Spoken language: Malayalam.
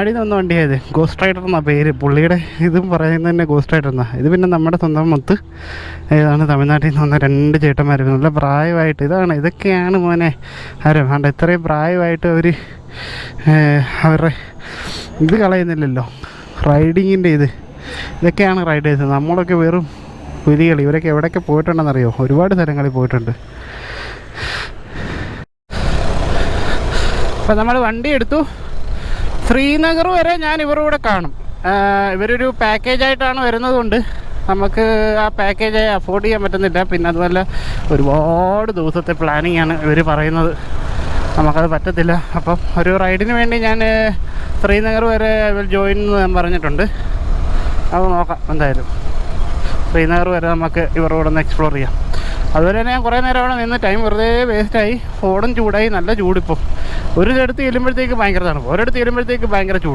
അടിയിൽ നിന്ന് വണ്ടിയായത് ഗോസ്റ്റ് റൈഡർ എന്നാണ് പേര്. പുള്ളിയുടെ ഇതും പറയുന്നത് തന്നെ ഗോസ്റ്റ് റൈഡർ എന്നാണ്. ഇത് പിന്നെ നമ്മുടെ സ്വന്തം മൊത്ത് ഏതാണ് തമിഴ്നാട്ടിൽ നിന്ന് വന്ന 2 ചേട്ടന്മാർ നല്ല പ്രായമായിട്ട് ഇതൊക്കെയാണ് മോനെ ആരും വേണ്ട ഇത്രയും പ്രായമായിട്ട് അവർ അവരുടെ ഇത് കളയുന്നില്ലല്ലോ റൈഡിങ്ങിൻ്റെ ഇതൊക്കെയാണ് റൈഡേഴ്സ്. നമ്മളൊക്കെ വെറും പുലികൾ. ഇവരൊക്കെ എവിടെയൊക്കെ പോയിട്ടുണ്ടെന്നറിയോ? ഒരുപാട് സ്ഥലങ്ങളിൽ പോയിട്ടുണ്ട്. അപ്പം നമ്മൾ വണ്ടി എടുത്തു. ശ്രീനഗർ വരെ ഞാൻ ഇവരുടെ കൂടെ കാണും. ഇവരൊരു പാക്കേജായിട്ടാണ് വരുന്നത് കൊണ്ട് നമുക്ക് ആ പാക്കേജ് അഫോർഡ് ചെയ്യാൻ പറ്റുന്നില്ല. പിന്നെ അതുപോലെ ഒരുപാട് ദിവസത്തെ പ്ലാനിങ് ആണ് ഇവർ പറയുന്നത്. നമുക്കത് പറ്റത്തില്ല. അപ്പം ഒരു റൈഡിന് വേണ്ടി ഞാൻ ശ്രീനഗർ വരെ ജോയിൻ എന്ന് ഞാൻ പറഞ്ഞിട്ടുണ്ട്. അത് നോക്കാം എന്തായാലും. ശ്രീനഗർ വരെ നമുക്ക് ഇവരുടെ കൂടെ ഒന്ന് എക്സ്പ്ലോർ ചെയ്യാം. അതുപോലെ തന്നെ ഞാൻ കുറേ നേരം അവിടെ നിന്ന് ടൈം വെറുതെ വേസ്റ്റായി. ഫോണും ചൂടായി, നല്ല ചൂടിപ്പോൾ. ഒരിടത്ത് ചെല്ലുമ്പോഴത്തേക്ക് ഭയങ്കര തണുപ്പ്, ഒരിടത്ത് ചെല്ലുമ്പോഴത്തേക്ക് ഭയങ്കര ചൂട്.